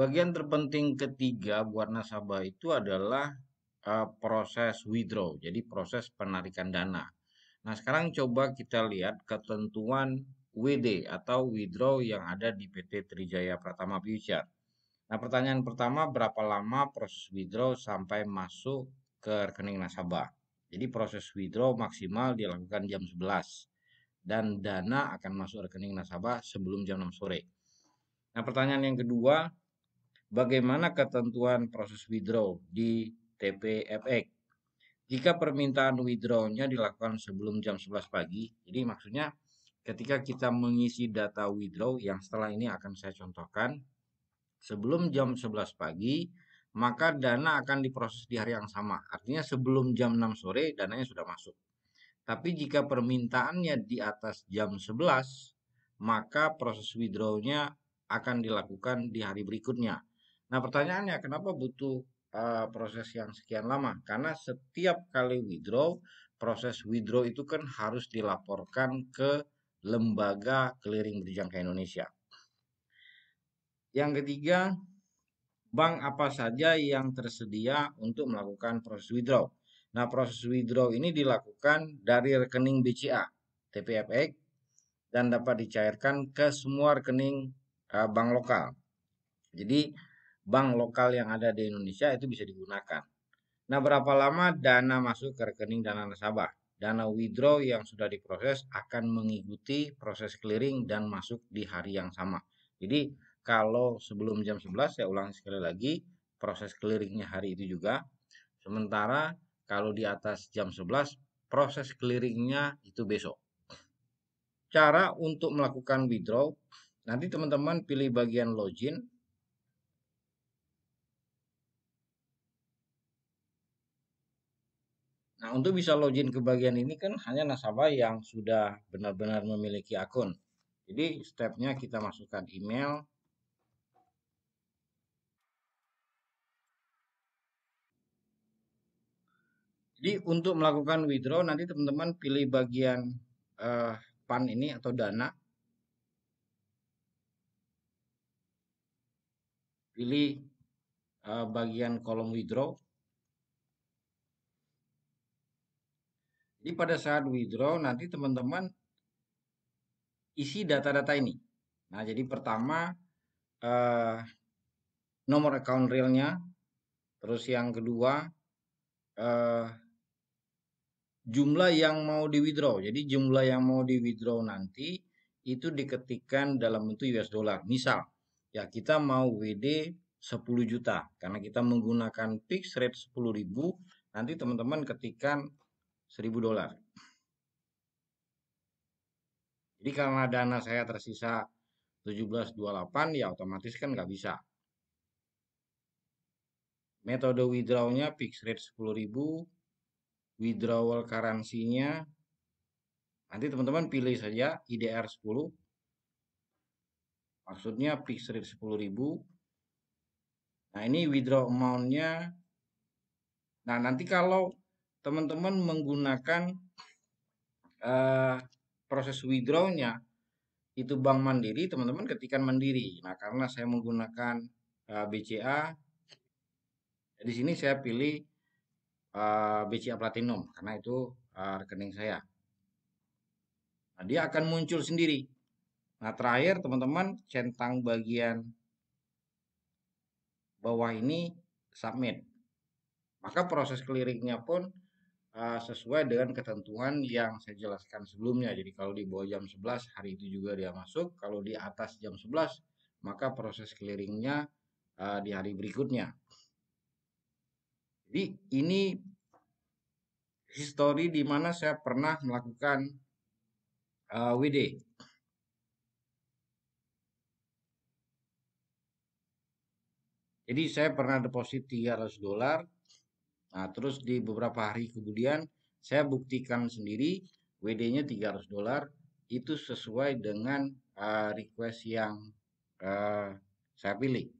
Bagian terpenting ketiga buat nasabah itu adalah proses withdraw, jadi proses penarikan dana. Nah, sekarang coba kita lihat ketentuan WD atau withdraw yang ada di PT Trijaya Pratama Future. Nah, pertanyaan pertama, berapa lama proses withdraw sampai masuk ke rekening nasabah? Jadi proses withdraw maksimal dilakukan jam 11 dan dana akan masuk rekening nasabah sebelum jam 6 sore. Nah, pertanyaan yang kedua, bagaimana ketentuan proses withdraw di TPFX? Jika permintaan withdraw-nya dilakukan sebelum jam 11 pagi, jadi maksudnya ketika kita mengisi data withdraw yang setelah ini akan saya contohkan, sebelum jam 11 pagi, maka dana akan diproses di hari yang sama. Artinya sebelum jam 6 sore dananya sudah masuk. Tapi jika permintaannya di atas jam 11, maka proses withdraw-nya akan dilakukan di hari berikutnya. Nah, pertanyaannya kenapa butuh proses yang sekian lama? Karena setiap kali withdraw, proses withdraw itu kan harus dilaporkan ke lembaga clearing berjangka Indonesia. Yang ketiga, bank apa saja yang tersedia untuk melakukan proses withdraw. Nah, proses withdraw ini dilakukan dari rekening BCA, TPFX, dan dapat dicairkan ke semua rekening bank lokal. Jadi, bank lokal yang ada di Indonesia itu bisa digunakan. Nah, berapa lama dana masuk ke rekening dana nasabah? Dana withdraw yang sudah diproses akan mengikuti proses clearing dan masuk di hari yang sama. Jadi, kalau sebelum jam 11, saya ulangi sekali lagi, proses clearingnya hari itu juga. Sementara kalau di atas jam 11, proses clearingnya itu besok. Cara untuk melakukan withdraw, nanti teman-teman pilih bagian login. Nah, untuk bisa login ke bagian ini kan hanya nasabah yang sudah benar-benar memiliki akun. Jadi, stepnya kita masukkan email. Jadi, untuk melakukan withdraw, nanti teman-teman pilih bagian PAN ini atau dana. Pilih bagian kolom withdraw. Jadi, pada saat withdraw, nanti teman-teman isi data-data ini. Nah, jadi pertama, eh, nomor account realnya. Terus yang kedua, eh, jumlah yang mau di withdraw. Jadi jumlah yang mau di withdraw nanti itu diketikkan dalam bentuk US dollar. Misal, ya kita mau WD 10 juta karena kita menggunakan fixed rate 10.000, nanti teman-teman ketikkan 1.000 dolar. Jadi karena dana saya tersisa 1728 ya otomatis kan nggak bisa. Metode withdrawnya fixed rate 10.000, withdrawal currency-nya nanti teman-teman pilih saja IDR 10. Maksudnya fixed rate 10.000. Nah, ini withdraw amount-nya. Nah, nanti kalau teman-teman menggunakan eh, proses withdraw-nya itu Bank Mandiri, teman-teman ketikkan Mandiri. Nah, karena saya menggunakan BCA, di sini saya pilih BCA Platinum karena itu rekening saya. Nah, dia akan muncul sendiri. Nah, terakhir teman-teman centang bagian bawah ini submit. Maka proses clearingnya pun sesuai dengan ketentuan yang saya jelaskan sebelumnya. Jadi kalau di bawah jam 11 hari itu juga dia masuk. Kalau di atas jam 11 maka proses clearingnya di hari berikutnya. Jadi ini history di mana saya pernah melakukan WD. Jadi saya pernah deposit 300 dolar. Nah, terus di beberapa hari kemudian saya buktikan sendiri WD-nya 300 dolar itu sesuai dengan request yang saya pilih.